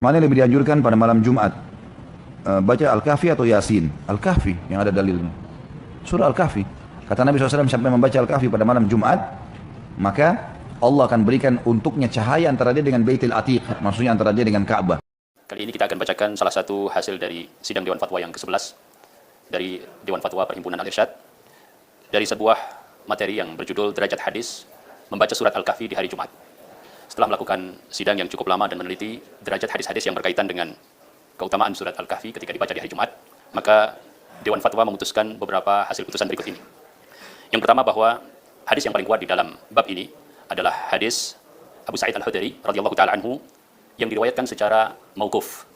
Mana yang lebih dianjurkan pada malam Jumat? Baca Al-Kahfi atau Yasin? Al-Kahfi yang ada dalilnya. Surah Al-Kahfi. Kata Nabi SAW, sampai membaca Al-Kahfi pada malam Jumat, maka Allah akan berikan untuknya cahaya antara dia dengan Baitul Atiq. Maksudnya antara dia dengan Ka'bah. Kali ini kita akan bacakan salah satu hasil dari sidang Dewan Fatwa yang ke-11 dari Dewan Fatwa Perhimpunan Al-Irsyad dari sebuah materi yang berjudul Derajat Hadis Membaca Surat Al-Kahfi di Hari Jumat. Setelah melakukan sidang yang cukup lama dan meneliti derajat hadis-hadis yang berkaitan dengan keutamaan surat Al-Kahfi ketika dibaca di hari Jumat, maka Dewan Fatwa memutuskan beberapa hasil putusan berikut ini. Yang pertama, bahwa hadis yang paling kuat di dalam bab ini adalah hadis Abu Sa'id Al-Khudri radhiyallahu taala anhu yang diriwayatkan secara mauquf.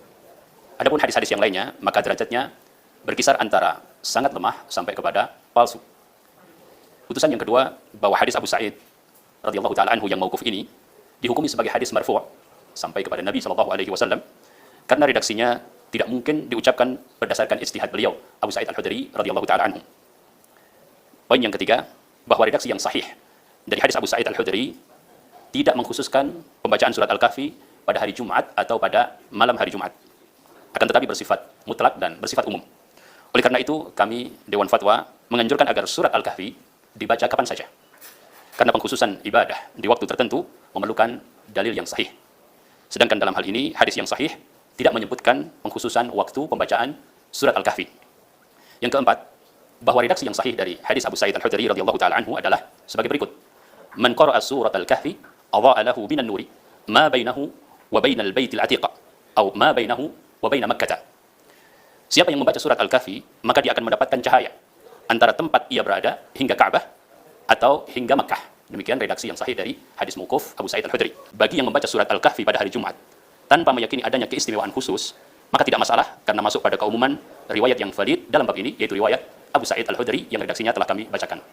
Adapun hadis-hadis yang lainnya, maka derajatnya berkisar antara sangat lemah sampai kepada palsu. Putusan yang kedua, bahwa hadis Abu Sa'id radhiyallahu taala anhu yang mauquf ini dihukumi sebagai hadis marfu' sampai kepada Nabi SAW karena redaksinya tidak mungkin diucapkan berdasarkan ijtihad beliau Abu Sa'id Al-Khudri radhiyallahu taala anhu. Poin yang ketiga, bahwa redaksi yang sahih dari hadis Abu Sa'id Al-Khudri tidak mengkhususkan pembacaan surat Al-Kahfi pada hari Jumat atau pada malam hari Jumat, akan tetapi bersifat mutlak dan bersifat umum. Oleh karena itu, kami Dewan Fatwa menganjurkan agar surat Al-Kahfi dibaca kapan saja, karena pengkhususan ibadah di waktu tertentu memerlukan dalil yang sahih. Sedangkan dalam hal ini, hadis yang sahih tidak menyebutkan pengkhususan waktu pembacaan surat Al-Kahfi. Yang keempat, bahwa redaksi yang sahih dari hadis Abu Sa'id Al-Khudri radhiyallahu taala anhu adalah sebagai berikut: Man qara'a surat Al-Kahfi adha'a lahu minan nuri ma bainahu wa bainal baitil atiq atau ma bainahu wa bain Makkah. Siapa yang membaca surat Al-Kahfi, maka dia akan mendapatkan cahaya antara tempat ia berada hingga Ka'bah atau hingga Makkah. Demikian redaksi yang sahih dari hadis mauquf Abu Sa'id Al-Khudri. Bagi yang membaca surat Al-Kahfi pada hari Jumat tanpa meyakini adanya keistimewaan khusus, maka tidak masalah karena masuk pada keumuman riwayat yang valid dalam bab ini, yaitu riwayat Abu Sa'id Al-Khudri yang redaksinya telah kami bacakan.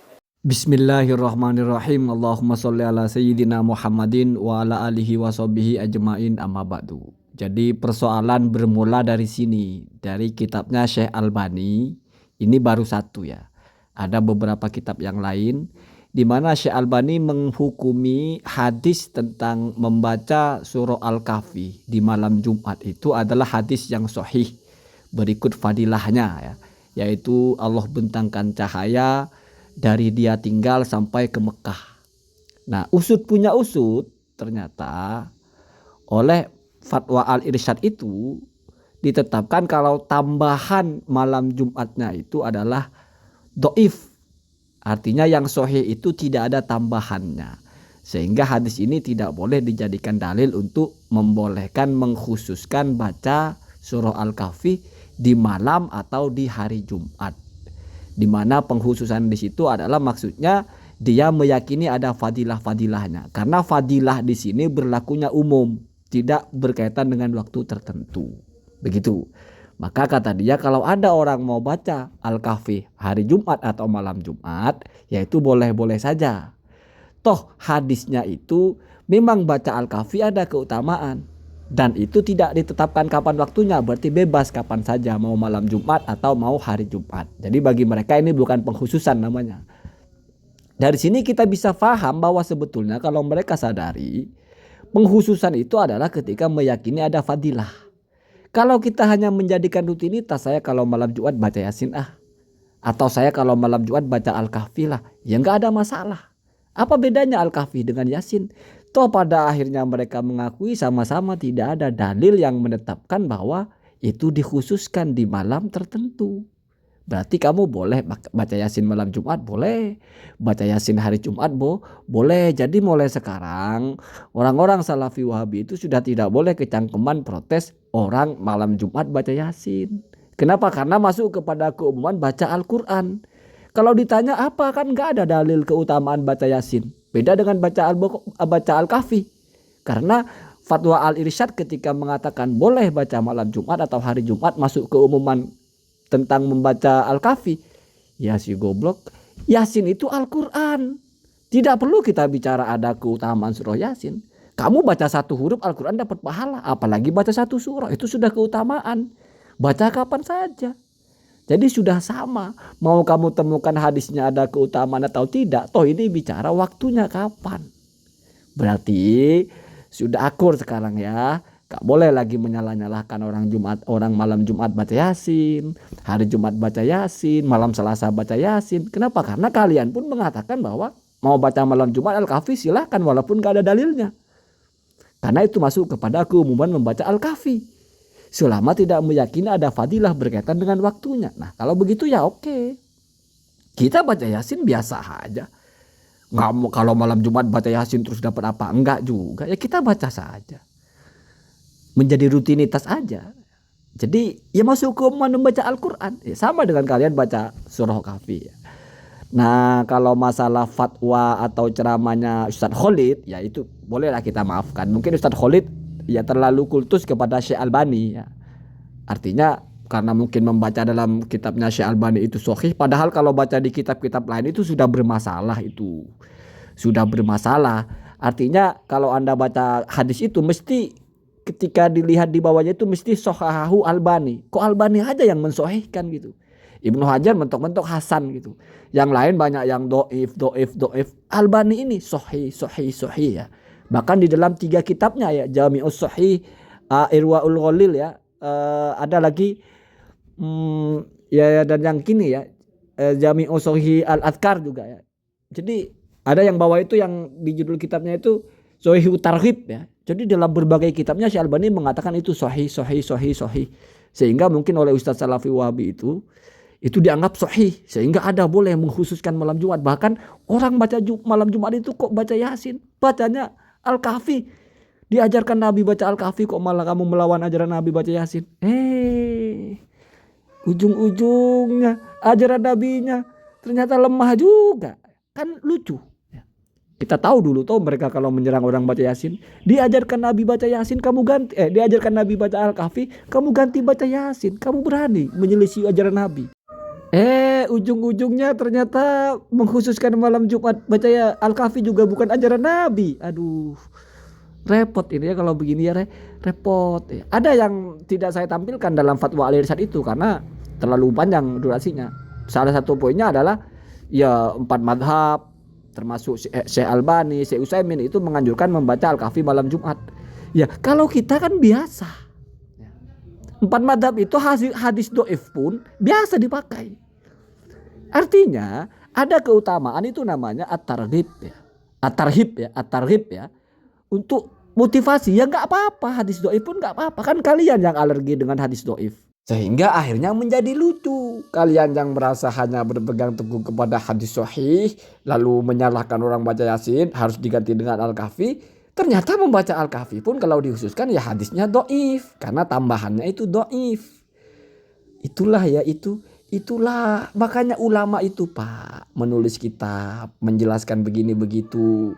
Bismillahirrahmanirrahim. Allahumma sholli ala sayyidina Muhammadin wa ala alihi wa sahbihi ajma'in, amma ba'du. Jadi persoalan bermula dari sini, dari kitabnya Syekh Albani. Ini baru satu ya. Ada beberapa kitab yang lain di mana Syekh Albani menghukumi hadis tentang membaca surah Al-Kahfi di malam Jumat itu adalah hadis yang sahih. Berikut fadilahnya ya, yaitu Allah bentangkan cahaya dari dia tinggal sampai ke Mekah. Nah, usut punya usut, ternyata oleh fatwa Al-Irsyad itu ditetapkan kalau tambahan malam Jumatnya itu adalah do'if. Artinya yang sahih itu tidak ada tambahannya. Sehingga hadis ini tidak boleh dijadikan dalil untuk membolehkan mengkhususkan baca surah Al-Kahfi di malam atau di hari Jumat. Di mana pengkhususan di situ adalah maksudnya dia meyakini ada fadilah-fadilahnya. Karena fadilah di sini berlakunya umum, tidak berkaitan dengan waktu tertentu. Begitu. Maka kata dia, kalau ada orang mau baca Al-Kahfi hari Jumat atau malam Jumat, yaitu boleh-boleh saja. Toh hadisnya itu memang baca Al-Kahfi ada keutamaan. Dan itu tidak ditetapkan kapan waktunya, berarti bebas kapan saja, mau malam Jumat atau mau hari Jumat. Jadi bagi mereka ini bukan pengkhususan namanya. Dari sini kita bisa paham bahwa sebetulnya kalau mereka sadari, pengkhususan itu adalah ketika meyakini ada fadilah. Kalau kita hanya menjadikan rutinitas, saya kalau malam Jumat baca Yasin atau saya kalau malam Jumat baca Al-Kahfi lah, ya nggak ada masalah. Apa bedanya Al-Kahfi dengan Yasin? Toh pada akhirnya mereka mengakui sama-sama tidak ada dalil yang menetapkan bahwa itu dikhususkan di malam tertentu. Berarti kamu boleh baca Yasin malam Jumat, boleh. Baca Yasin hari Jumat, boleh. Jadi mulai sekarang orang-orang Salafi Wahabi itu sudah tidak boleh kecangkeman protes orang malam Jumat baca Yasin. Kenapa? Karena masuk kepada keumuman baca Al-Quran. Kalau ditanya apa, kan nggak ada dalil keutamaan baca Yasin. Beda dengan baca Al-Kahfi. Karena fatwa Al-Irsyad ketika mengatakan boleh baca malam Jumat atau hari Jumat masuk keumuman tentang membaca Al-Kahfi. Ya si goblok, Yasin itu Al-Quran. Tidak perlu kita bicara ada keutamaan surah Yasin. Kamu baca satu huruf Al-Quran dapat pahala. Apalagi baca satu surah, itu sudah keutamaan. Baca kapan saja. Jadi sudah sama. Mau kamu temukan hadisnya ada keutamaan atau tidak, toh ini bicara waktunya kapan. Berarti sudah akur sekarang ya. Gak boleh lagi menyalah-nyalahkan orang Jumat, orang malam Jumat baca Yasin, hari Jumat baca Yasin, malam Selasa baca Yasin. Kenapa? Karena kalian pun mengatakan bahwa mau baca malam Jumat Al-Kahfi silahkan walaupun gak ada dalilnya. Karena itu masuk kepada keumuman membaca Al-Kahfi. Selama tidak meyakini ada fadilah berkaitan dengan waktunya. Nah kalau begitu ya oke. Kita baca Yasin biasa aja. Nggak mau kalau malam Jumat baca Yasin terus dapat apa? Enggak juga. Ya kita baca saja. Menjadi rutinitas aja. Jadi ya masuk ke membaca Al-Quran. Ya, sama dengan kalian baca surah Kahfi. Ya. Nah kalau masalah fatwa atau ceramahnya Ustadz Khalid. Ya itu bolehlah kita maafkan. Mungkin Ustadz Khalid ya terlalu kultus kepada Syekh Albani. Ya. Artinya karena mungkin membaca dalam kitabnya Syekh Albani itu sahih. Padahal kalau baca di kitab-kitab lain itu sudah bermasalah itu. Sudah bermasalah. Artinya kalau Anda baca hadis itu mesti ketika dilihat di bawahnya itu mesti Sohahu Albani. Kok Albani aja yang mensohihkan gitu. Ibnu Hajar mentok-mentok Hasan gitu. Yang lain banyak yang doif. Albani ini sohih ya. Bahkan di dalam 3 kitabnya ya. Jami'us Sohih, Irwaul Ghalil ya. Ada lagi ya dan yang kini ya. Jami'us Sohih Al-Adhkar juga ya. Jadi ada yang bawah itu yang di judul kitabnya itu Sohihu Targhib ya. Jadi dalam berbagai kitabnya Syekh Albani mengatakan itu sahih. Sehingga mungkin oleh Ustadz Salafi Wahabi itu dianggap sahih. Sehingga ada boleh mengkhususkan malam Jumat. Bahkan orang baca malam Jumat itu kok baca Yasin. Bacanya Al-Kahfi. Diajarkan Nabi baca Al-Kahfi kok malah kamu melawan ajaran Nabi baca Yasin. Ujung-ujungnya ajaran Nabinya ternyata lemah juga. Kan lucu. Kita tahu mereka kalau menyerang orang baca Yasin, diajarkan Nabi baca Yasin, kamu ganti diajarkan Nabi baca Al-Kahfi, kamu ganti baca Yasin, kamu berani menyelisih ajaran Nabi. Ujung-ujungnya ternyata mengkhususkan malam Jumat baca Al-Kahfi juga bukan ajaran Nabi. Aduh. Repot ini ya kalau begini ya repot. Ada yang tidak saya tampilkan dalam fatwa Al-Irsyad itu karena terlalu panjang durasinya. Salah satu poinnya adalah ya 4 madhab termasuk Syekh Albani, Syekh Utsaimin itu menganjurkan membaca Al-Kahfi malam Jumat. Ya kalau kita kan biasa. 4 madhab itu hadis doif pun biasa dipakai. Artinya ada keutamaan itu namanya at-targhib ya. At-targhib ya. Untuk motivasi ya nggak apa-apa, hadis doif pun nggak apa-apa. Kan kalian yang alergi dengan hadis doif. Sehingga akhirnya menjadi lucu. Kalian yang merasa hanya berpegang teguh kepada hadis sahih, lalu menyalahkan orang baca Yasin harus diganti dengan Al-Kahfi. Ternyata membaca Al-Kahfi pun kalau dikhususkan ya hadisnya doif. Karena tambahannya itu doif. Itulah makanya ulama itu Pak menulis kitab, menjelaskan begini begitu.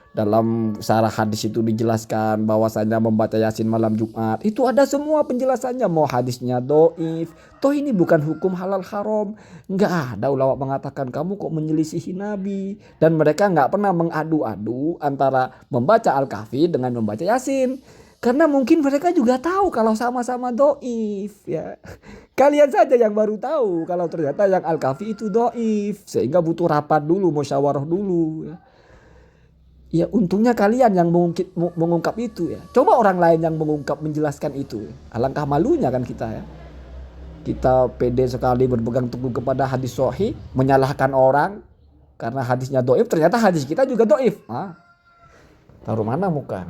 Dalam syarah hadis itu dijelaskan bahwasanya membaca Yasin malam Jumat itu ada semua penjelasannya, mau hadisnya doif. Toh ini bukan hukum halal haram. Enggak ada ulama mengatakan kamu kok menyelisihi Nabi. Dan mereka enggak pernah mengadu-adu antara membaca Al-Kahfi dengan membaca Yasin. Karena mungkin mereka juga tahu kalau sama-sama doif ya. Kalian saja yang baru tahu kalau ternyata yang Al-Kahfi itu doif. Sehingga butuh rapat dulu, musyawarah dulu ya. Ya untungnya kalian yang mengungkap itu ya. Coba orang lain yang mengungkap menjelaskan itu. Alangkah malunya kan kita ya. Kita pede sekali berpegang teguh kepada hadis sahih, menyalahkan orang karena hadisnya doif, ternyata hadis kita juga doif. Taruh mana muka?